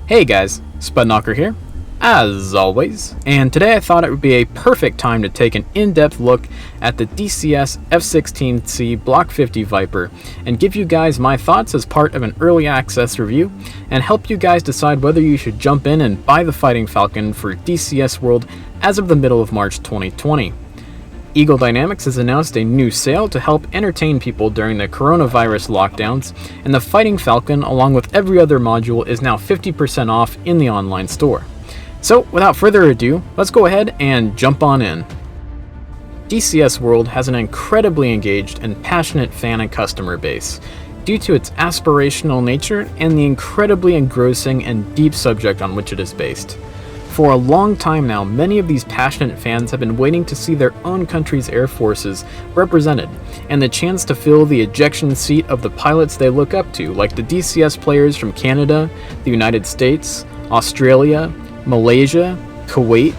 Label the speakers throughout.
Speaker 1: Hey guys, Spudknocker here, as always, and today I thought it would be a perfect time to take an in-depth look at the DCS F-16C Block 50 Viper and give you guys my thoughts as part of an early access review and help you guys decide whether you should jump in and buy the Fighting Falcon for DCS World as of the middle of March 2020. Eagle Dynamics has announced a new sale to help entertain people during the coronavirus lockdowns, and the Fighting Falcon, along with every other module, is now 50% off in the online store. So, without further ado, let's go ahead and jump on in. DCS World has an incredibly engaged and passionate fan and customer base, due to its aspirational nature and the incredibly engrossing and deep subject on which it is based. For a long time now, many of these passionate fans have been waiting to see their own country's air forces represented, and the chance to fill the ejection seat of the pilots they look up to, like the DCS players from Canada, the United States, Australia, Malaysia, Kuwait,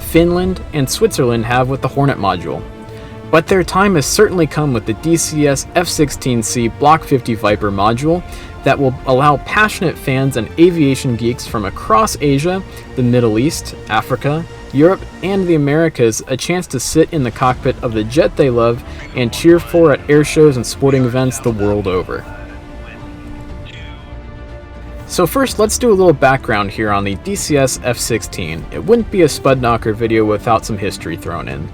Speaker 1: Finland, and Switzerland have with the Hornet module. But their time has certainly come with the DCS F-16C Block 50 Viper module that will allow passionate fans and aviation geeks from across Asia, the Middle East, Africa, Europe, and the Americas a chance to sit in the cockpit of the jet they love and cheer for at air shows and sporting events the world over. So first, let's do a little background here on the DCS F-16. It wouldn't be a Spudknocker video without some history thrown in.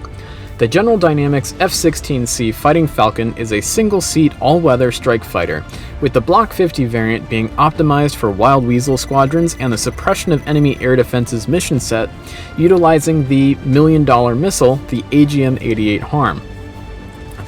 Speaker 1: The General Dynamics F-16C Fighting Falcon is a single-seat, all-weather strike fighter, with the Block 50 variant being optimized for Wild Weasel squadrons and the suppression of enemy air defenses mission set, utilizing the million-dollar missile, the AGM-88 HARM.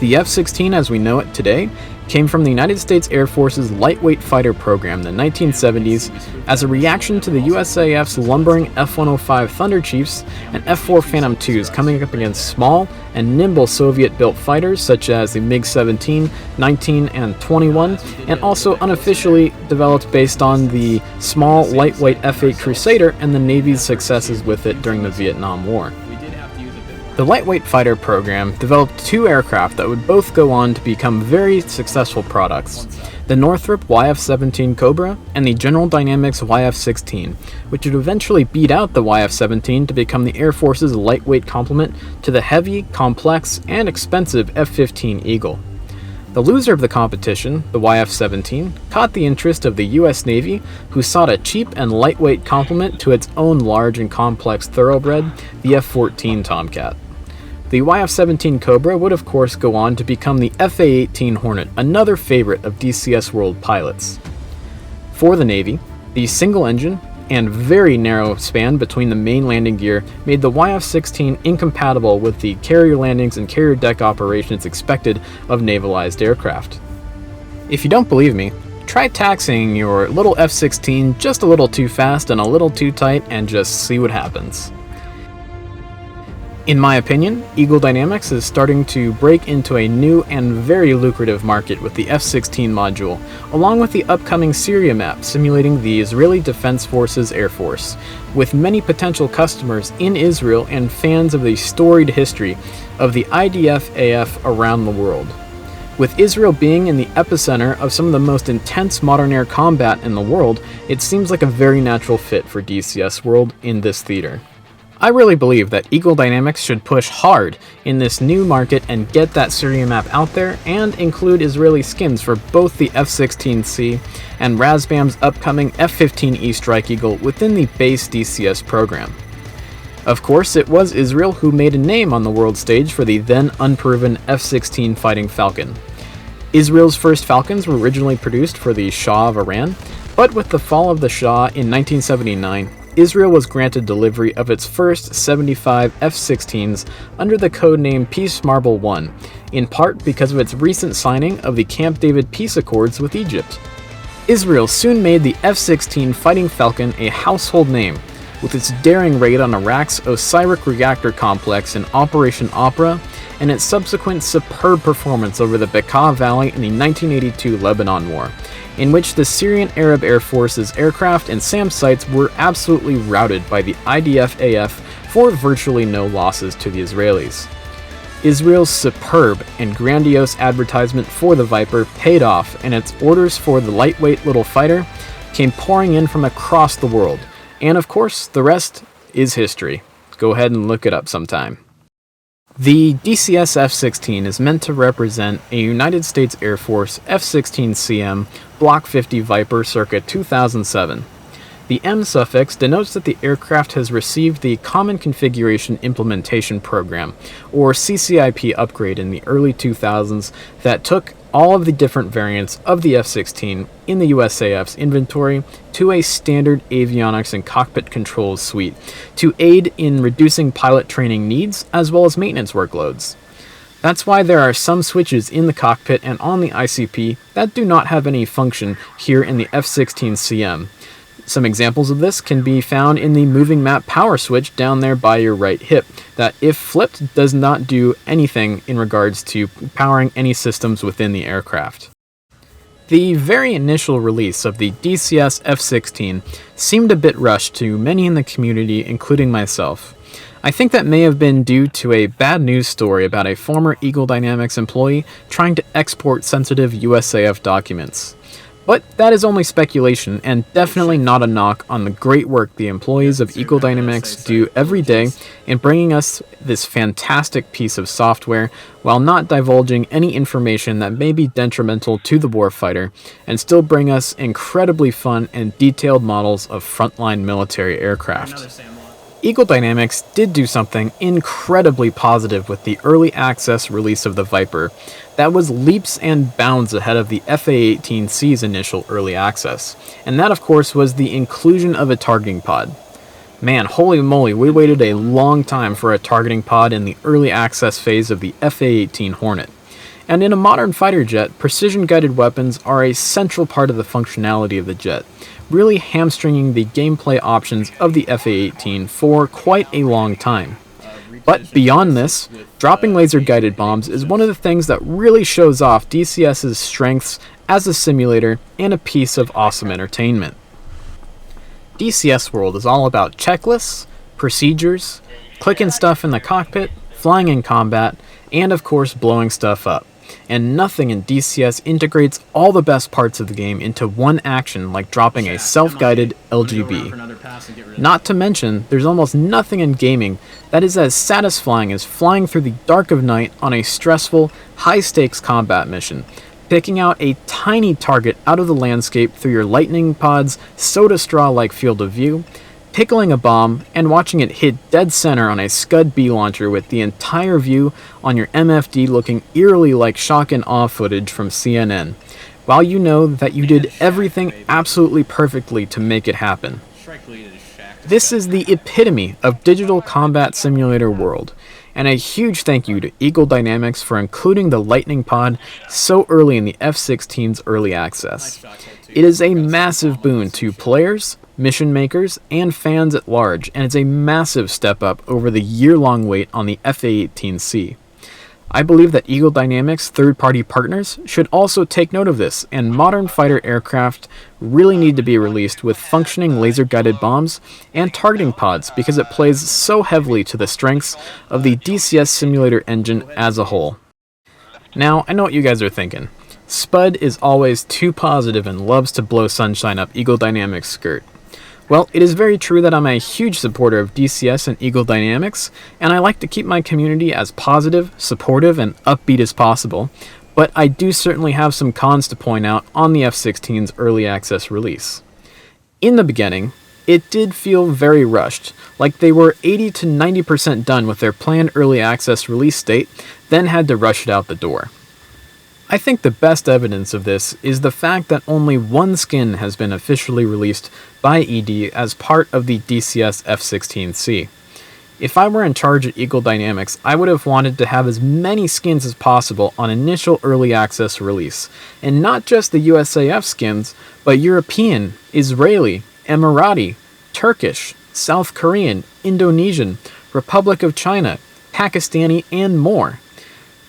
Speaker 1: The F-16 as we know it today came from the United States Air Force's lightweight fighter program in the 1970s as a reaction to the USAF's lumbering F-105 Thunder Chiefs and F-4 Phantom IIs coming up against small and nimble Soviet-built fighters such as the MiG-17, 19, and 21, and also unofficially developed based on the small, lightweight F-8 Crusader and the Navy's successes with it during the Vietnam War. The lightweight fighter program developed two aircraft that would both go on to become very successful products, the Northrop YF-17 Cobra and the General Dynamics YF-16, which would eventually beat out the YF-17 to become the Air Force's lightweight complement to the heavy, complex, and expensive F-15 Eagle. The loser of the competition, the YF-17, caught the interest of the US Navy, who sought a cheap and lightweight complement to its own large and complex thoroughbred, the F-14 Tomcat. The YF-17 Cobra would of course go on to become the FA-18 Hornet, another favorite of DCS World pilots. For the Navy, the single engine and very narrow span between the main landing gear made the YF-16 incompatible with the carrier landings and carrier deck operations expected of navalized aircraft. If you don't believe me, try taxiing your little F-16 just a little too fast and a little too tight and just see what happens. In my opinion, Eagle Dynamics is starting to break into a new and very lucrative market with the F-16 module, along with the upcoming Syria map simulating the Israeli Defense Forces Air Force, with many potential customers in Israel and fans of the storied history of the IDF-AF around the world. With Israel being in the epicenter of some of the most intense modern air combat in the world, it seems like a very natural fit for DCS World in this theater. I really believe that Eagle Dynamics should push hard in this new market and get that Syria map out there and include Israeli skins for both the F-16C and Razbam's upcoming F-15E Strike Eagle within the base DCS program. Of course, it was Israel who made a name on the world stage for the then unproven F-16 Fighting Falcon. Israel's first Falcons were originally produced for the Shah of Iran, but with the fall of the Shah in 1979, Israel was granted delivery of its first 75 F-16s under the codename Peace Marble 1, in part because of its recent signing of the Camp David peace accords with Egypt. Israel soon made the F-16 Fighting Falcon a household name, with its daring raid on Iraq's Osirak reactor complex in Operation Opera and its subsequent superb performance over the Bekaa Valley in the 1982 Lebanon War, in which the Syrian Arab Air Force's aircraft and SAM sites were absolutely routed by the IDF-AF for virtually no losses to the Israelis. Israel's superb and grandiose advertisement for the Viper paid off, and its orders for the lightweight little fighter came pouring in from across the world. And of course, the rest is history. Go ahead and look it up sometime. The DCS F-16 is meant to represent a United States Air Force F-16CM Block 50 Viper circa 2007. The M suffix denotes that the aircraft has received the Common Configuration Implementation Program, or CCIP upgrade in the early 2000s that took all of the different variants of the F-16 in the USAF's inventory to a standard avionics and cockpit controls suite to aid in reducing pilot training needs as well as maintenance workloads. That's why there are some switches in the cockpit and on the ICP that do not have any function here in the F-16CM. Some examples of this can be found in the moving map power switch down there by your right hip, that if flipped does not do anything in regards to powering any systems within the aircraft. The very initial release of the DCS F-16 seemed a bit rushed to many in the community, including myself. I think that may have been due to a bad news story about a former Eagle Dynamics employee trying to export sensitive USAF documents. But that is only speculation, and definitely not a knock on the great work the employees of Eagle Dynamics do every day in bringing us this fantastic piece of software while not divulging any information that may be detrimental to the warfighter, and still bring us incredibly fun and detailed models of frontline military aircraft. Eagle Dynamics did do something incredibly positive with the early access release of the Viper that was leaps and bounds ahead of the FA-18C's initial early access, and that of course was the inclusion of a targeting pod. Man, holy moly, we waited a long time for a targeting pod in the early access phase of the FA-18 Hornet. And in a modern fighter jet, precision-guided weapons are a central part of the functionality of the jet, really hamstringing the gameplay options of the FA-18 for quite a long time. But beyond this, dropping laser-guided bombs is one of the things that really shows off DCS's strengths as a simulator and a piece of awesome entertainment. DCS World is all about checklists, procedures, clicking stuff in the cockpit, flying in combat, and of course blowing stuff up. And nothing in DCS integrates all the best parts of the game into one action like dropping a self-guided LGB. Not to mention, there's almost nothing in gaming that is as satisfying as flying through the dark of night on a stressful, high-stakes combat mission, picking out a tiny target out of the landscape through your lightning pod's soda straw-like field of view, pickling a bomb, and watching it hit dead center on a Scud B launcher with the entire view on your MFD looking eerily like shock and awe footage from CNN, while you know that you did everything absolutely perfectly to make it happen. This is the epitome of digital combat simulator world, and a huge thank you to Eagle Dynamics for including the Lightning Pod so early in the F-16's early access. It is a massive boon to players, mission makers, and fans at large, and it's a massive step up over the year-long wait on the FA-18C. I believe that Eagle Dynamics' third-party partners should also take note of this, and modern fighter aircraft really need to be released with functioning laser-guided bombs and targeting pods because it plays so heavily to the strengths of the DCS simulator engine as a whole. Now, I know what you guys are thinking. Spud is always too positive and loves to blow sunshine up Eagle Dynamics' skirt. Well, it is very true that I'm a huge supporter of DCS and Eagle Dynamics, and I like to keep my community as positive, supportive, and upbeat as possible, but I do certainly have some cons to point out on the F-16's early access release. In the beginning, it did feel very rushed, like they were 80 to 90% done with their planned early access release date, then had to rush it out the door. I think the best evidence of this is the fact that only one skin has been officially released by ED as part of the DCS F-16C. If I were in charge at Eagle Dynamics, I would have wanted to have as many skins as possible on initial early access release, and not just the USAF skins, but European, Israeli, Emirati, Turkish, South Korean, Indonesian, Republic of China, Pakistani, and more.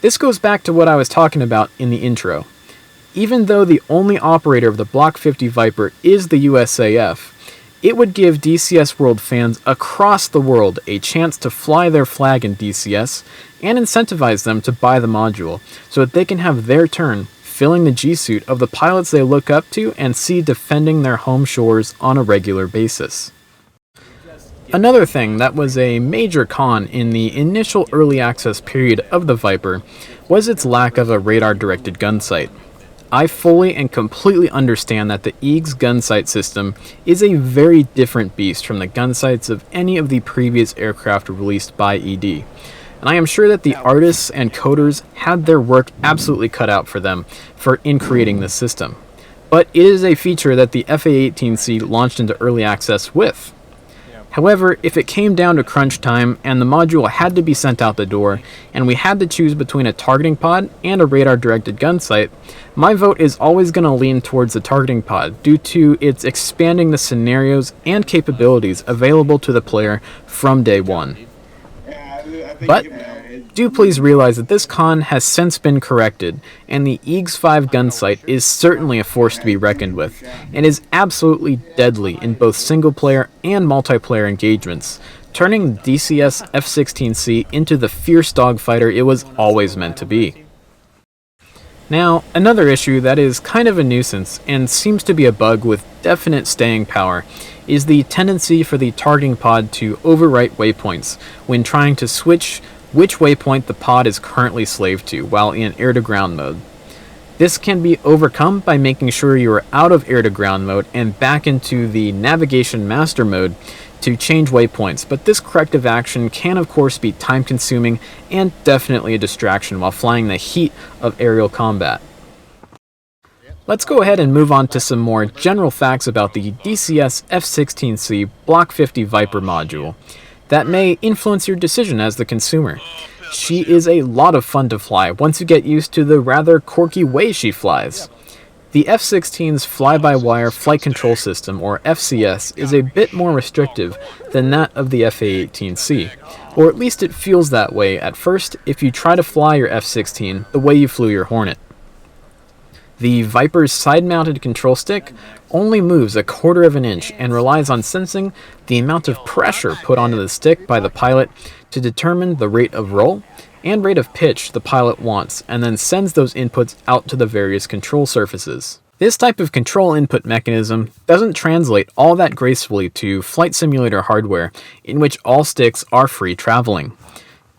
Speaker 1: This goes back to what I was talking about in the intro. Even though the only operator of the Block 50 Viper is the USAF, it would give DCS World fans across the world a chance to fly their flag in DCS and incentivize them to buy the module so that they can have their turn filling the G suit of the pilots they look up to and see defending their home shores on a regular basis. Another thing that was a major con in the initial early access period of the Viper was its lack of a radar-directed gun sight. I fully and completely understand that the Eags gun sight system is a very different beast from the gun sights of any of the previous aircraft released by ED, and I am sure that the artists and coders had their work absolutely cut out for them in creating this system. But it is a feature that the F-16C launched into early access with. However, if it came down to crunch time and the module had to be sent out the door, and we had to choose between a targeting pod and a radar-directed gun sight, my vote is always going to lean towards the targeting pod due to its expanding the scenarios and capabilities available to the player from day one. But do please realize that this con has since been corrected, and the Eags 5 gun sight is certainly a force to be reckoned with, and is absolutely deadly in both single-player and multiplayer engagements, turning the DCS F-16C into the fierce dogfighter it was always meant to be. Now, another issue that is kind of a nuisance and seems to be a bug with definite staying power is the tendency for the targeting pod to overwrite waypoints when trying to switch which waypoint the pod is currently slave to while in air-to-ground mode. This can be overcome by making sure you are out of air-to-ground mode and back into the navigation master mode to change waypoints, but this corrective action can of course be time-consuming and definitely a distraction while flying the heat of aerial combat. Let's go ahead and move on to some more general facts about the DCS F-16C Block 50 Viper module that may influence your decision as the consumer. She is a lot of fun to fly once you get used to the rather quirky way she flies. The F-16's fly-by-wire flight control system, or FCS, is a bit more restrictive than that of the F-18C, or at least it feels that way at first if you try to fly your F-16 the way you flew your Hornet. The Viper's side-mounted control stick only moves 1/4 of an inch and relies on sensing the amount of pressure put onto the stick by the pilot to determine the rate of roll and rate of pitch the pilot wants, and then sends those inputs out to the various control surfaces. This type of control input mechanism doesn't translate all that gracefully to flight simulator hardware, in which all sticks are free traveling.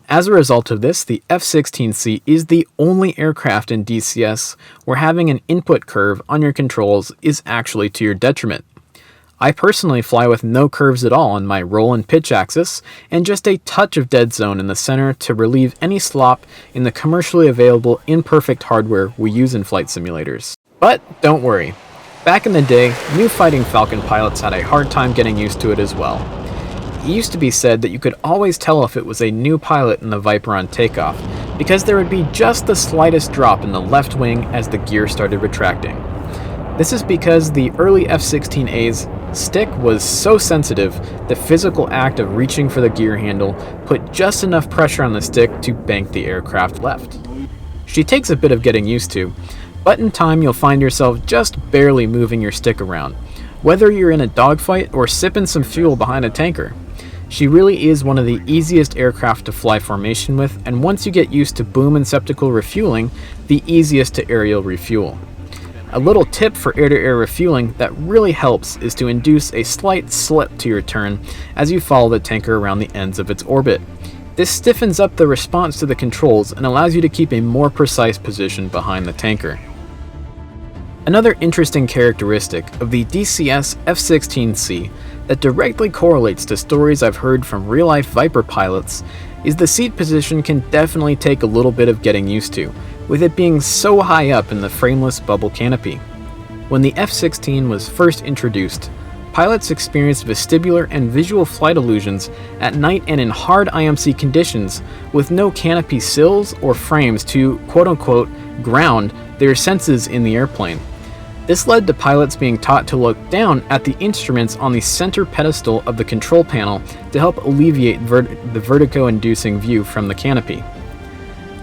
Speaker 1: As a result of this, the F-16C is the only aircraft in DCS where having an input curve on your controls is actually to your detriment. I personally fly with no curves at all on my roll and pitch axis, and just a touch of dead zone in the center to relieve any slop in the commercially available imperfect hardware we use in flight simulators. But don't worry, back in the day, new Fighting Falcon pilots had a hard time getting used to it as well. It used to be said that you could always tell if it was a new pilot in the Viper on takeoff, because there would be just the slightest drop in the left wing as the gear started retracting. This is because the early F-16A's stick was so sensitive, the physical act of reaching for the gear handle put just enough pressure on the stick to bank the aircraft left. She takes a bit of getting used to, but in time you'll find yourself just barely moving your stick around, whether you're in a dogfight or sipping some fuel behind a tanker. She really is one of the easiest aircraft to fly formation with, and once you get used to boom and septical refueling, the easiest to aerial refuel. A little tip for air-to-air refueling that really helps is to induce a slight slip to your turn as you follow the tanker around the ends of its orbit. This stiffens up the response to the controls and allows you to keep a more precise position behind the tanker. Another interesting characteristic of the DCS F-16C that directly correlates to stories I've heard from real-life Viper pilots is the seat position can definitely take a little bit of getting used to, with it being so high up in the frameless bubble canopy. When the F-16 was first introduced, pilots experienced vestibular and visual flight illusions at night and in hard IMC conditions with no canopy sills or frames to quote-unquote ground their senses in the airplane. This led to pilots being taught to look down at the instruments on the center pedestal of the control panel to help alleviate the vertigo-inducing view from the canopy.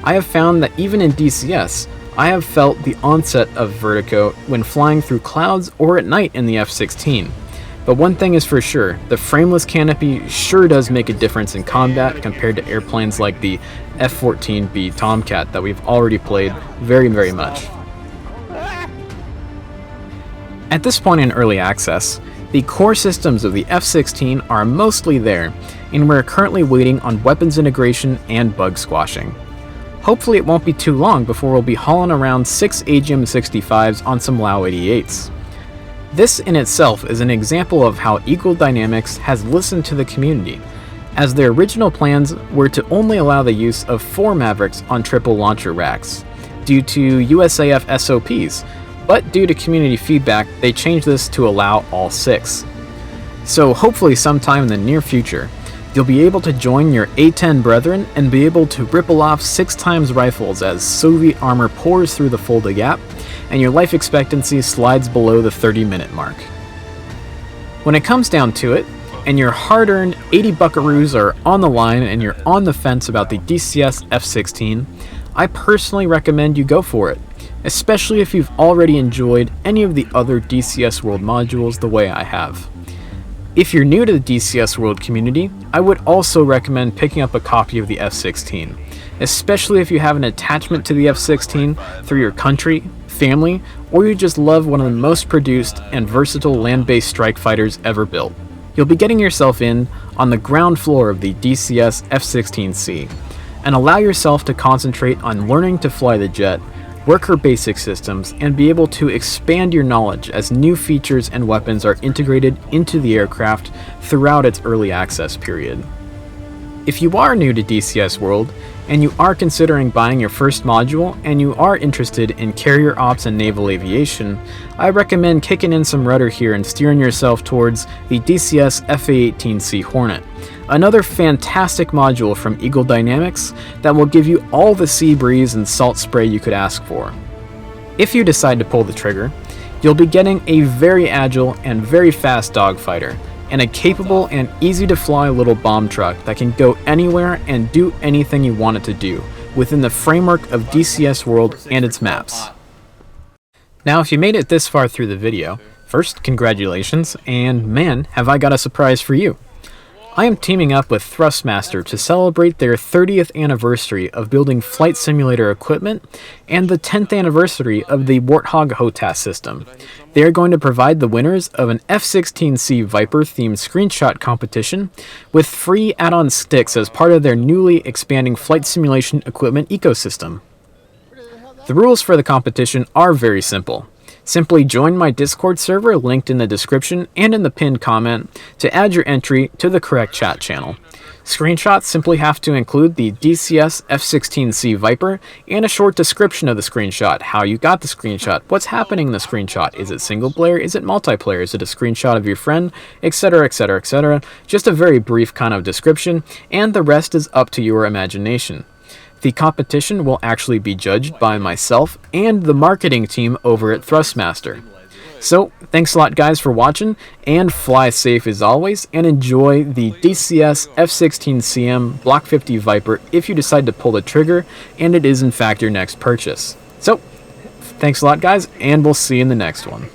Speaker 1: I have found that even in DCS, I have felt the onset of vertigo when flying through clouds or at night in the F-16. But one thing is for sure, the frameless canopy sure does make a difference in combat compared to airplanes like the F-14B Tomcat that we've already played very, very much. At this point in early access, the core systems of the F-16 are mostly there, and we're currently waiting on weapons integration and bug squashing. Hopefully it won't be too long before we'll be hauling around 6 AGM-65s on some LAU 88s. This in itself is an example of how Eagle Dynamics has listened to the community, as their original plans were to only allow the use of 4 Mavericks on triple launcher racks, due to USAF SOPs, but due to community feedback, they changed this to allow all 6. So hopefully sometime in the near future, you'll be able to join your A-10 brethren and be able to ripple off 6x rifles as Soviet armor pours through the Fulda Gap, and your life expectancy slides below the 30-minute mark. When it comes down to it, and your hard-earned 80 buckaroos are on the line and you're on the fence about the DCS F-16, I personally recommend you go for it, especially if you've already enjoyed any of the other DCS World modules the way I have. If you're new to the DCS World community, I would also recommend picking up a copy of the F-16, especially if you have an attachment to the F-16 through your country, family, or you just love one of the most produced and versatile land-based strike fighters ever built. You'll be getting yourself in on the ground floor of the DCS F-16C, and allow yourself to concentrate on learning to fly the jet, work her basic systems, and be able to expand your knowledge as new features and weapons are integrated into the aircraft throughout its early access period. If you are new to DCS World, and you are considering buying your first module, and you are interested in carrier ops and naval aviation, I recommend kicking in some rudder here and steering yourself towards the DCS F-18C Hornet, another fantastic module from Eagle Dynamics that will give you all the sea breeze and salt spray you could ask for. If you decide to pull the trigger, you'll be getting a very agile and very fast dogfighter, and a capable and easy to fly little bomb truck that can go anywhere and do anything you want it to do within the framework of DCS World and its maps. Now if you made it this far through the video, first congratulations, and man, have I got a surprise for you. I am teaming up with Thrustmaster to celebrate their 30th anniversary of building flight simulator equipment and the 10th anniversary of the Warthog HOTAS system. They are going to provide the winners of an F-16C Viper themed screenshot competition with free add-on sticks as part of their newly expanding flight simulation equipment ecosystem. The rules for the competition are very simple. Simply join my Discord server linked in the description and in the pinned comment to add your entry to the correct chat channel. Screenshots simply have to include the DCS F-16C Viper and a short description of the screenshot, how you got the screenshot, what's happening in the screenshot, is it single player, is it multiplayer, is it a screenshot of your friend, etc, etc, etc. Just a very brief kind of description, and the rest is up to your imagination. The competition will actually be judged by myself and the marketing team over at Thrustmaster. So, thanks a lot guys for watching, and fly safe as always, and enjoy the DCS F-16CM Block 50 Viper if you decide to pull the trigger, and it is in fact your next purchase. So, thanks a lot guys, and we'll see you in the next one.